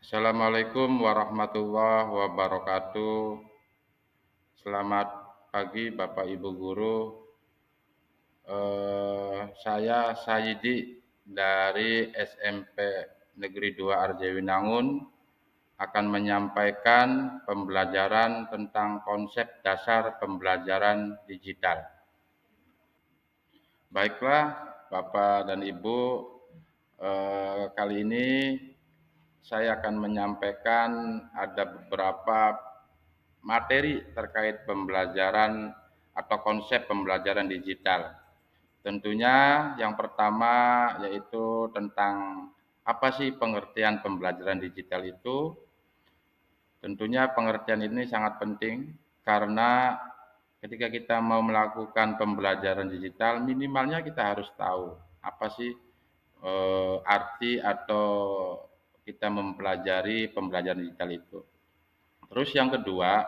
Assalamualaikum warahmatullahi wabarakatuh. Selamat pagi Bapak Ibu guru. Saya Sayidi dari SMP Negeri 2 Arjawinangun akan menyampaikan pembelajaran tentang konsep dasar pembelajaran digital. Baiklah Bapak dan Ibu, kali ini saya akan menyampaikan ada beberapa materi terkait pembelajaran atau konsep pembelajaran digital. Tentunya yang pertama yaitu tentang apa sih pengertian pembelajaran digital itu. Tentunya pengertian ini sangat penting karena ketika kita mau melakukan pembelajaran digital minimalnya kita harus tahu apa sih arti atau kita mempelajari pembelajaran digital itu. Terus yang kedua,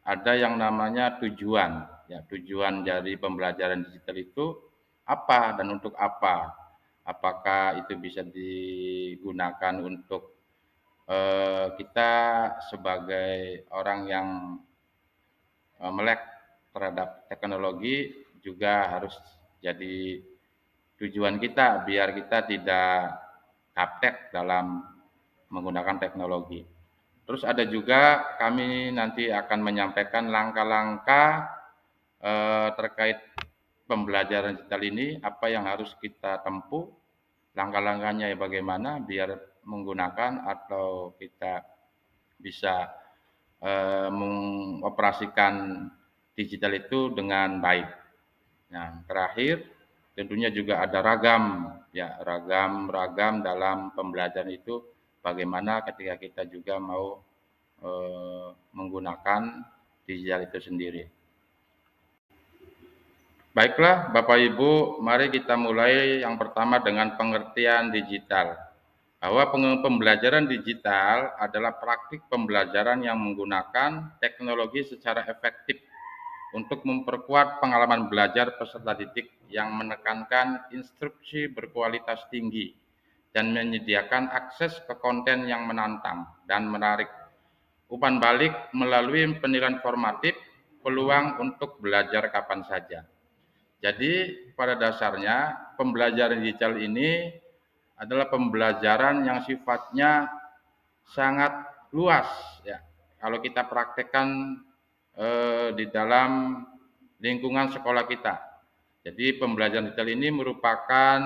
ada yang namanya tujuan. Ya, tujuan dari pembelajaran digital itu apa dan untuk apa? Apakah itu bisa digunakan untuk kita sebagai orang yang melek terhadap teknologi juga harus jadi tujuan kita biar kita tidak gaptek dalam menggunakan teknologi. Terus ada juga kami nanti akan menyampaikan langkah-langkah terkait pembelajaran digital ini, apa yang harus kita tempuh, langkah-langkahnya ya bagaimana biar menggunakan atau kita bisa mengoperasikan digital itu dengan baik. Nah, terakhir tentunya juga ada ragam dalam pembelajaran itu bagaimana ketika kita juga mau menggunakan digital itu sendiri. Baiklah Bapak Ibu, mari kita mulai yang pertama dengan pengertian digital. Bahwa pembelajaran digital adalah praktik pembelajaran yang menggunakan teknologi secara efektif untuk memperkuat pengalaman belajar peserta didik yang menekankan instruksi berkualitas tinggi dan menyediakan akses ke konten yang menantang dan menarik. Umpan balik melalui penilaian formatif, peluang untuk belajar kapan saja. Jadi pada dasarnya pembelajaran digital ini adalah pembelajaran yang sifatnya sangat luas ya. Kalau kita praktekkan di dalam lingkungan sekolah kita. Jadi pembelajaran digital ini merupakan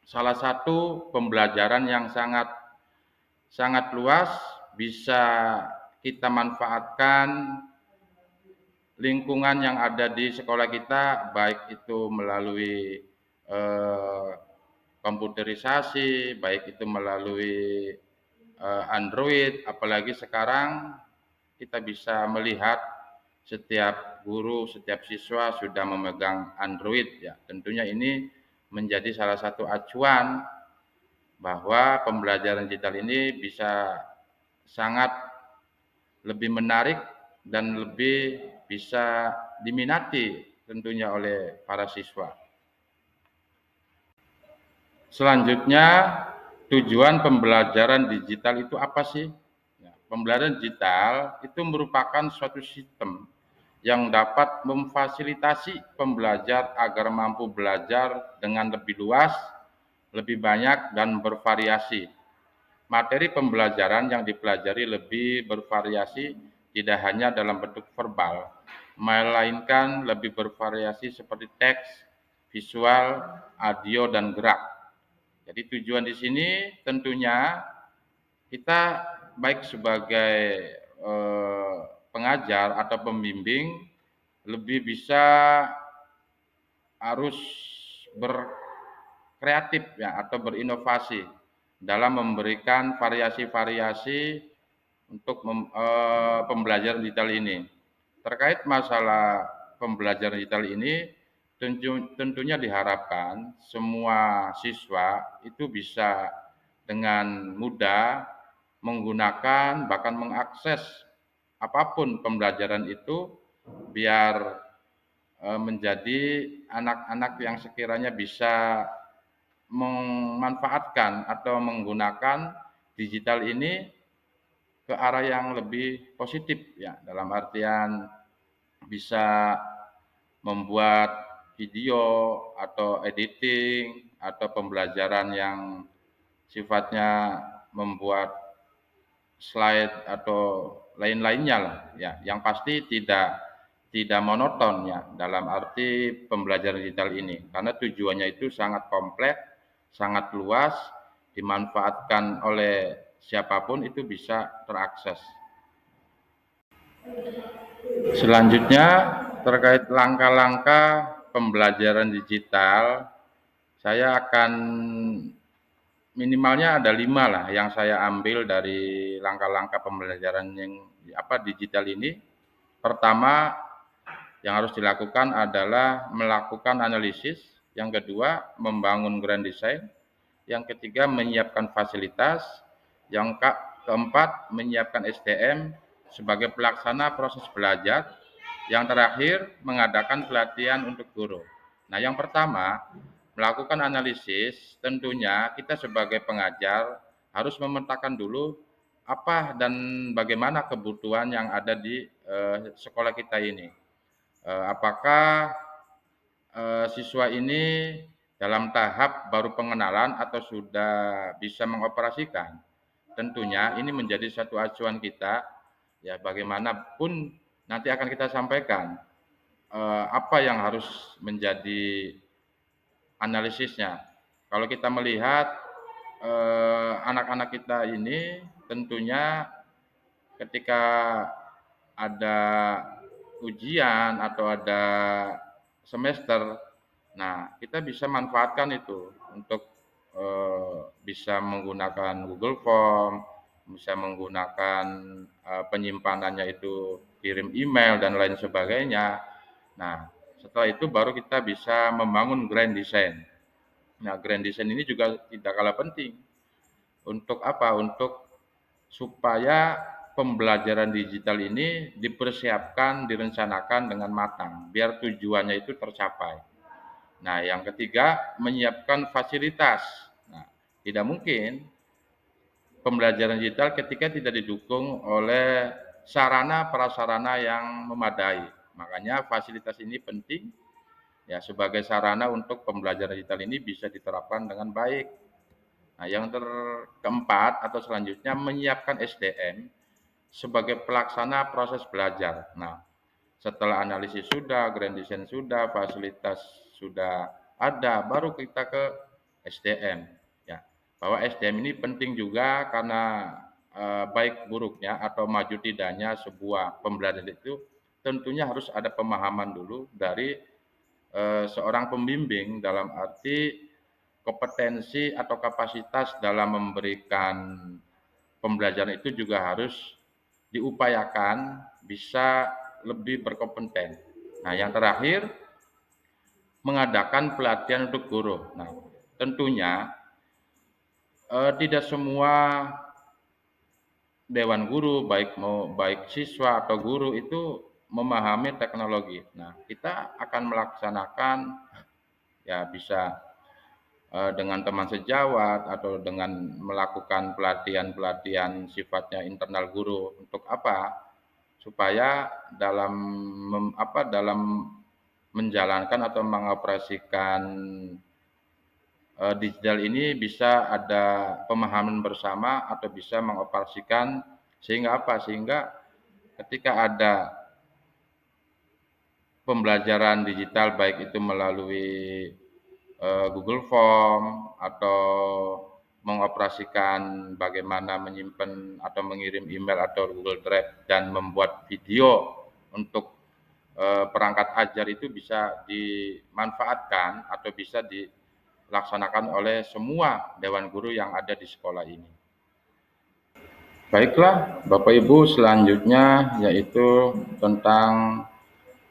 salah satu pembelajaran yang sangat sangat luas, bisa kita manfaatkan lingkungan yang ada di sekolah kita, baik itu melalui eh, komputerisasi, baik itu melalui Android, apalagi sekarang kita bisa melihat setiap guru, setiap siswa sudah memegang Android ya. Tentunya ini menjadi salah satu acuan bahwa pembelajaran digital ini bisa sangat lebih menarik dan lebih bisa diminati tentunya oleh para siswa. Selanjutnya, tujuan pembelajaran digital itu apa sih? Ya, pembelajaran digital itu merupakan suatu sistem yang dapat memfasilitasi pembelajar agar mampu belajar dengan lebih luas, lebih banyak, dan bervariasi. Materi pembelajaran yang dipelajari lebih bervariasi, tidak hanya dalam bentuk verbal, melainkan lebih bervariasi seperti teks, visual, audio, dan gerak. Jadi tujuan di sini tentunya kita baik sebagai pengajar atau pembimbing lebih bisa harus berkreatif ya atau berinovasi dalam memberikan variasi-variasi untuk pembelajaran digital ini. Terkait masalah pembelajaran digital ini, tentunya diharapkan semua siswa itu bisa dengan mudah menggunakan bahkan mengakses apapun pembelajaran itu biar menjadi anak-anak yang sekiranya bisa memanfaatkan atau menggunakan digital ini ke arah yang lebih positif ya, dalam artian bisa membuat video atau editing atau pembelajaran yang sifatnya membuat slide atau lain-lainnya lah ya, yang pasti tidak monoton ya, dalam arti pembelajaran digital ini. Karena tujuannya itu sangat kompleks, sangat luas, dimanfaatkan oleh siapapun itu bisa terakses. Selanjutnya terkait langkah-langkah pembelajaran digital, saya akan minimalnya ada 5 lah yang saya ambil dari langkah-langkah pembelajaran yang digital ini. Pertama yang harus dilakukan adalah melakukan analisis, yang kedua membangun grand design, yang ketiga menyiapkan fasilitas, yang keempat menyiapkan SDM sebagai pelaksana proses belajar, yang terakhir mengadakan pelatihan untuk guru. Nah, yang pertama melakukan analisis, tentunya kita sebagai pengajar harus memetakan dulu apa dan bagaimana kebutuhan yang ada di sekolah kita ini. Apakah siswa ini dalam tahap baru pengenalan atau sudah bisa mengoperasikan? Tentunya ini menjadi satu acuan kita, ya bagaimanapun nanti akan kita sampaikan apa yang harus menjadi analisisnya. Kalau kita melihat anak-anak kita ini tentunya ketika ada ujian atau ada semester, nah kita bisa manfaatkan itu untuk bisa menggunakan Google Form, bisa menggunakan penyimpanannya itu kirim email dan lain sebagainya. Nah, setelah itu baru kita bisa membangun grand design. Nah, grand design ini juga tidak kalah penting. Untuk apa? Untuk supaya pembelajaran digital ini dipersiapkan, direncanakan dengan matang, biar tujuannya itu tercapai. Nah, yang ketiga, menyiapkan fasilitas. Nah, tidak mungkin pembelajaran digital ketika tidak didukung oleh sarana prasarana yang memadai. Makanya fasilitas ini penting ya, sebagai sarana untuk pembelajaran digital ini bisa diterapkan dengan baik. Nah, yang keempat atau selanjutnya menyiapkan SDM sebagai pelaksana proses belajar. Nah, setelah analisis sudah, grand design sudah, fasilitas sudah ada, baru kita ke SDM. Ya, bahwa SDM ini penting juga karena baik buruknya atau maju tidaknya sebuah pembelajaran itu tentunya harus ada pemahaman dulu dari seorang pembimbing, dalam arti kompetensi atau kapasitas dalam memberikan pembelajaran itu juga harus diupayakan bisa lebih berkompeten. Nah, yang terakhir mengadakan pelatihan untuk guru. Nah, tentunya tidak semua dewan guru baik siswa atau guru itu memahami teknologi. Nah, kita akan melaksanakan ya bisa dengan teman sejawat atau dengan melakukan pelatihan-pelatihan sifatnya internal guru. Untuk apa? Supaya dalam menjalankan atau mengoperasikan digital ini bisa ada pemahaman bersama atau bisa mengoperasikan sehingga apa? Sehingga ketika ada pembelajaran digital baik itu melalui Google Form atau mengoperasikan bagaimana menyimpan atau mengirim email atau Google Drive dan membuat video untuk perangkat ajar itu bisa dimanfaatkan atau bisa dilaksanakan oleh semua dewan guru yang ada di sekolah ini. Baiklah, Bapak Ibu, selanjutnya yaitu tentang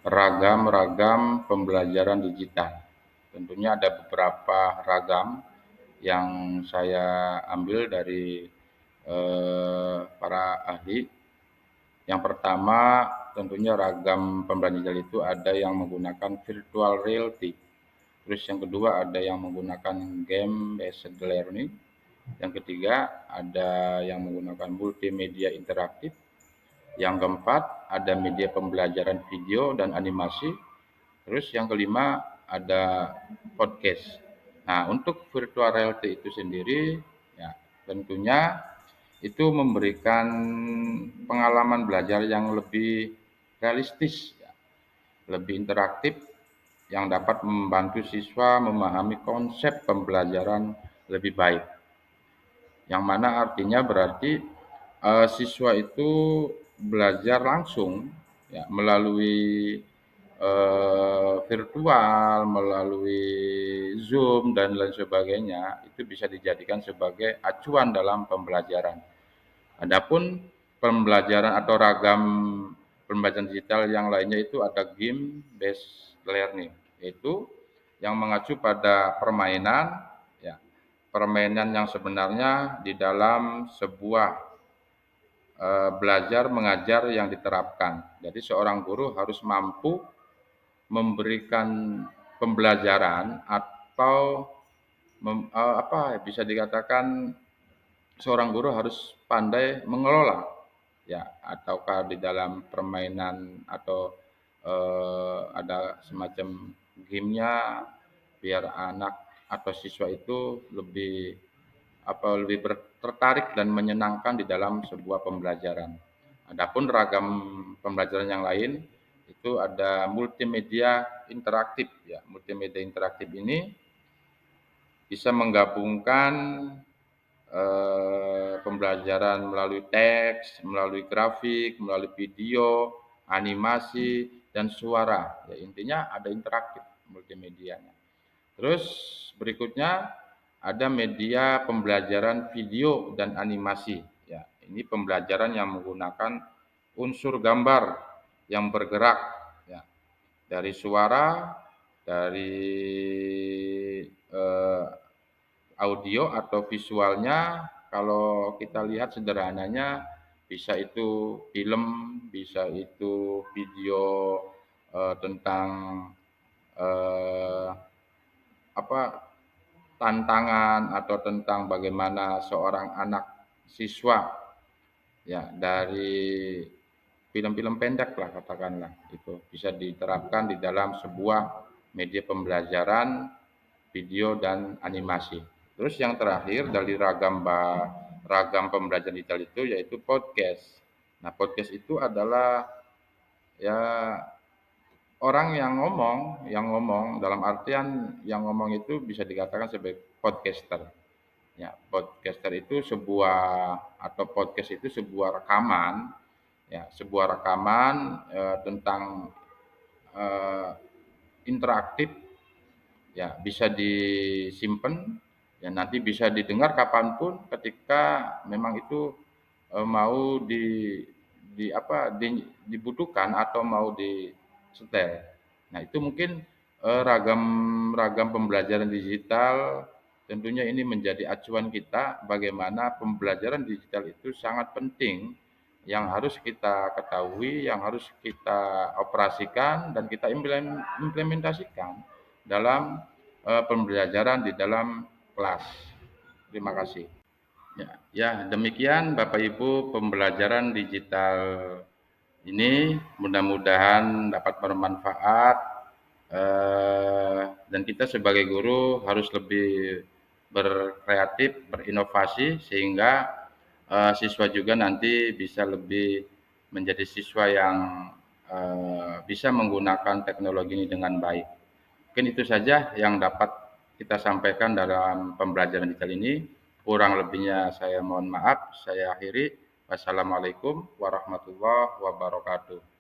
ragam-ragam pembelajaran digital. Tentunya ada beberapa ragam yang saya ambil dari para ahli. Yang pertama, tentunya ragam pembelajaran digital itu ada yang menggunakan virtual reality. Terus yang kedua ada yang menggunakan game based learning. Yang ketiga, ada yang menggunakan multimedia interaktif. Yang keempat, ada media pembelajaran video dan animasi. Terus yang kelima, ada podcast. Nah, untuk virtual reality itu sendiri, ya tentunya itu memberikan pengalaman belajar yang lebih realistis, ya, lebih interaktif, yang dapat membantu siswa memahami konsep pembelajaran lebih baik. Yang mana artinya berarti siswa itu belajar langsung, ya, melalui virtual, melalui Zoom dan lain sebagainya, itu bisa dijadikan sebagai acuan dalam pembelajaran. Adapun pembelajaran atau ragam pembelajaran digital yang lainnya itu ada game based learning, yaitu yang mengacu pada permainan, ya, permainan yang sebenarnya di dalam sebuah belajar mengajar yang diterapkan. Jadi seorang guru harus mampu memberikan pembelajaran atau bisa dikatakan seorang guru harus pandai mengelola, ya, ataukah di dalam permainan atau ada semacam game-nya biar anak atau siswa itu lebih tertarik dan menyenangkan di dalam sebuah pembelajaran. Adapun ragam pembelajaran yang lain itu ada multimedia interaktif, ya. Multimedia interaktif ini bisa menggabungkan pembelajaran melalui teks, melalui grafik, melalui video, animasi, dan suara. Ya, intinya ada interaktif multimedianya. Terus berikutnya ada media pembelajaran video dan animasi. Ya, ini pembelajaran yang menggunakan unsur gambar yang bergerak, ya, dari suara, dari eh, audio atau visualnya. Kalau kita lihat sederhananya bisa itu film, bisa itu video tentang eh, apa tantangan atau tentang bagaimana seorang anak siswa, ya, dari film-film pendek lah katakanlah, itu bisa diterapkan di dalam sebuah media pembelajaran video dan animasi. Terus yang terakhir dari ragam pembelajaran digital itu yaitu podcast. Nah, podcast itu adalah, ya, orang yang ngomong dalam artian yang ngomong itu bisa dikatakan sebagai podcaster. Ya, podcaster itu podcast itu sebuah rekaman, ya, sebuah rekaman tentang eh, interaktif, ya, bisa disimpan, ya, nanti bisa didengar kapanpun ketika memang itu mau dibutuhkan atau mau disetel. Nah, itu mungkin ragam ragam pembelajaran digital, tentunya ini menjadi acuan kita bagaimana pembelajaran digital itu sangat penting, yang harus kita ketahui, yang harus kita operasikan dan kita implementasikan dalam pembelajaran di dalam kelas. Terima kasih. Ya, ya, demikian Bapak Ibu pembelajaran digital ini mudah-mudahan dapat bermanfaat, dan kita sebagai guru harus lebih berkreatif, berinovasi sehingga siswa juga nanti bisa lebih menjadi siswa yang bisa menggunakan teknologi ini dengan baik. Mungkin itu saja yang dapat kita sampaikan dalam pembelajaran digital ini. Kurang lebihnya saya mohon maaf, saya akhiri. Wassalamualaikum warahmatullahi wabarakatuh.